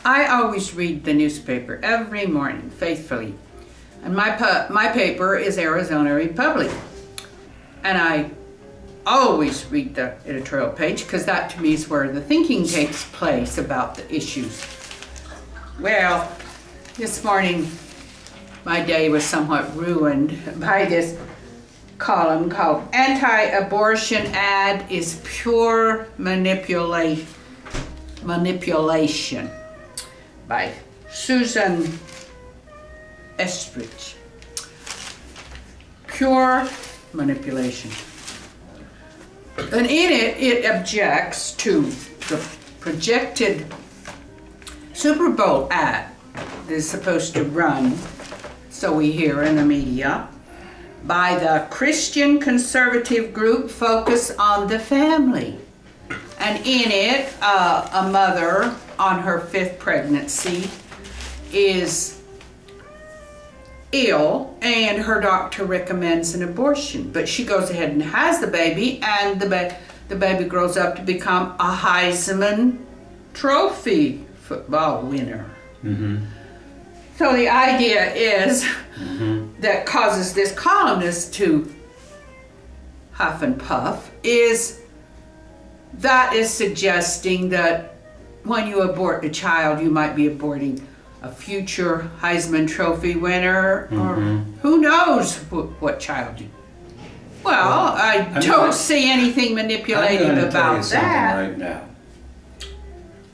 I always read the newspaper every morning, faithfully. And my paper is Arizona Republic. And I always read the editorial page because that to me is where the thinking takes place about the issues. Well, this morning my day was somewhat ruined by this column called Anti-Abortion Ad is Pure Manipulation by Susan Estrich. Pure manipulation. And in it, it objects to the projected Super Bowl ad that is supposed to run, so we hear in the media, by the Christian conservative group Focus on the Family. And in it, a mother on her 5th pregnancy is ill and her doctor recommends an abortion, but she goes ahead and has the baby, and the baby grows up to become a Heisman Trophy football winner. Mm-hmm. So the idea is that causes this columnist to huff and puff is suggesting that when you abort a child, you might be aborting a future Heisman Trophy winner, or who knows what child you... Well, I don't see anything manipulative about that. Right now.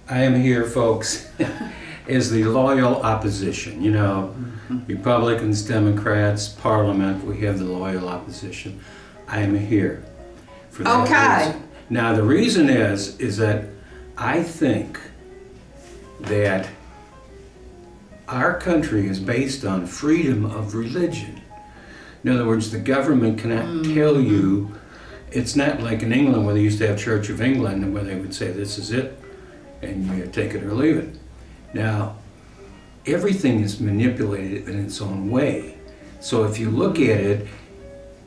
I am here, folks, as the loyal opposition. You know, Republicans, Democrats, Parliament, we have the loyal opposition. I am here for that reason. Now, the reason is that I think that our country is based on freedom of religion. In other words, the government cannot tell you. It's not like in England where they used to have Church of England where they would say this is it and you take it or leave it. Now, everything is manipulated in its own way. So if you look at it,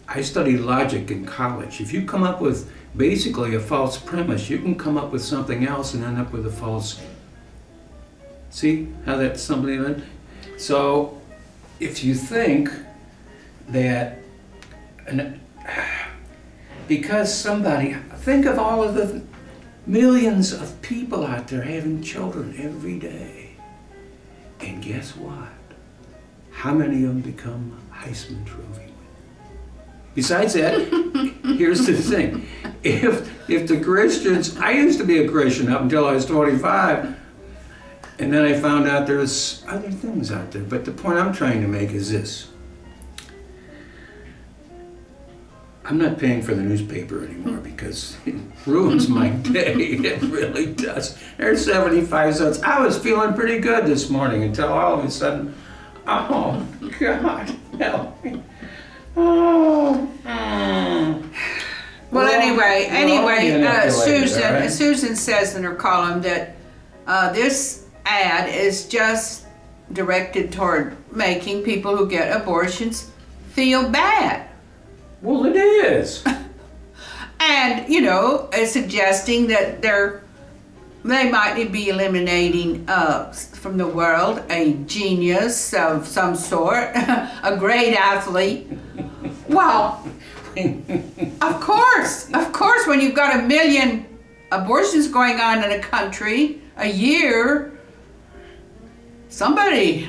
I studied logic in college. If you come up with basically a false premise, you can come up with something else and end up with a false... See how that's something? So if you think that, because somebody, think of all of the millions of people out there having children every day. And guess what? How many of them become Heisman Trophy winners? Besides that, here's the thing. If the Christians, I used to be a Christian up until I was 25, and then I found out there's other things out there. But the point I'm trying to make is this. I'm not paying for the newspaper anymore because it ruins my day. It really does. There's 75 cents. I was feeling pretty good this morning until all of a sudden, oh, God, help me. Oh. Well, anyway, Susan says in her column that this ad is just directed toward making people who get abortions feel bad. Well, it is. And, you know, suggesting that they might be eliminating from the world a genius of some sort, a great athlete. Well, of course, when you've got 1 million abortions going on in a country a year, somebody.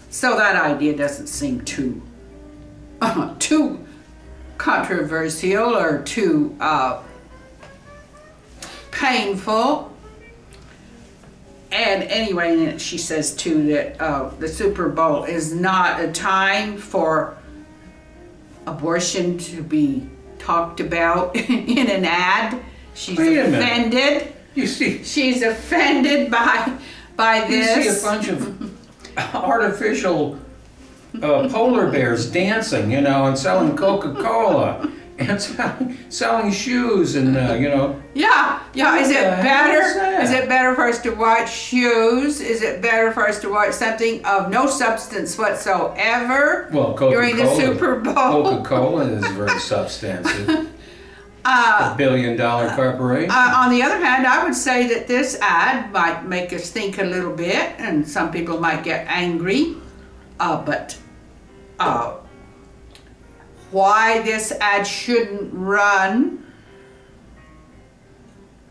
So that idea doesn't seem too controversial or too painful. And anyway, she says too that the Super Bowl is not a time for abortion to be talked about in an ad. She's offended. You see, she's offended by this. You see a bunch of artificial polar bears dancing, you know, and selling Coca-Cola and selling shoes and you know. Yeah. Is it better for us to watch shoes? Is it better for us to watch something of no substance whatsoever during the Super Bowl? Coca-Cola is very substantive. a billion-dollar corporation. On the other hand, I would say that this ad might make us think a little bit, and some people might get angry, but why this ad shouldn't run,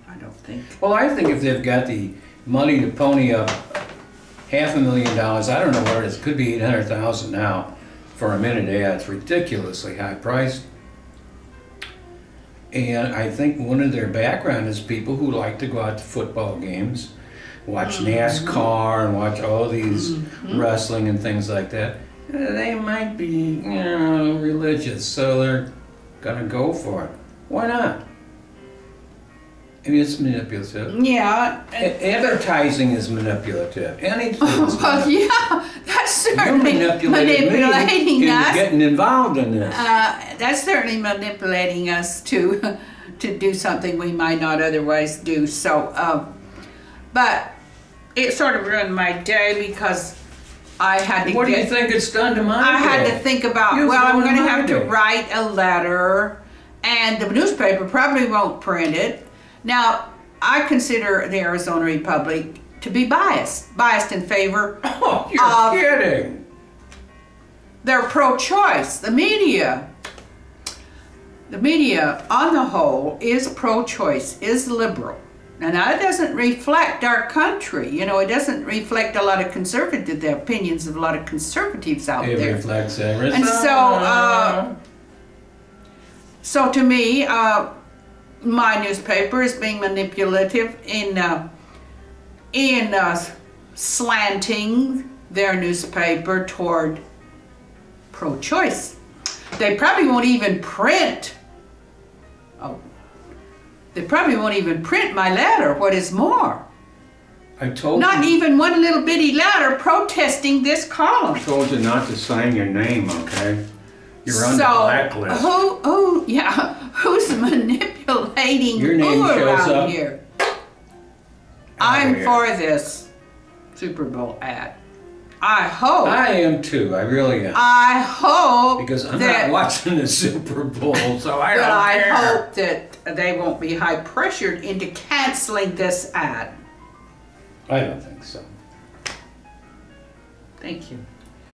I don't think. Well, I think if they've got the money to pony up $500,000, I don't know what it is, it could be $800,000 now for a minute ad. It's ridiculously high priced. And I think one of their background is people who like to go out to football games, watch NASCAR and watch all these wrestling and things like that. They might be, you know, religious, so they're gonna go for it. Why not? I mean, it's manipulative. Yeah. Advertising is manipulative. Anything. Well, yeah, that's certainly manipulating us. Getting involved in this. That's certainly manipulating us to do something we might not otherwise do. So, but it sort of ruined my day because I had to. What do you think it's done to my day? I had to think about. I'm going to have to write a letter, and the newspaper probably won't print it. Now, I consider the Arizona Republic to be biased in favor of... You're kidding! They're pro-choice. The media, on the whole, is pro-choice, is liberal. And that doesn't reflect our country. You know, it doesn't reflect a lot of the opinions of a lot of conservatives out there. It reflects Arizona. And so to me, my newspaper is being manipulative in slanting their newspaper toward pro-choice. They probably won't even print. They probably won't even print my letter. What is more, I told not even one little bitty letter protesting this column. I told you not to sign your name, okay? You're on the blacklist. Who's manipulating your name who shows around up here? I'm for this Super Bowl ad. I hope. I am too. I really am. I hope because I'm not watching the Super Bowl, so I don't care. I hope that they won't be high pressured into canceling this ad. I don't think so. Thank you.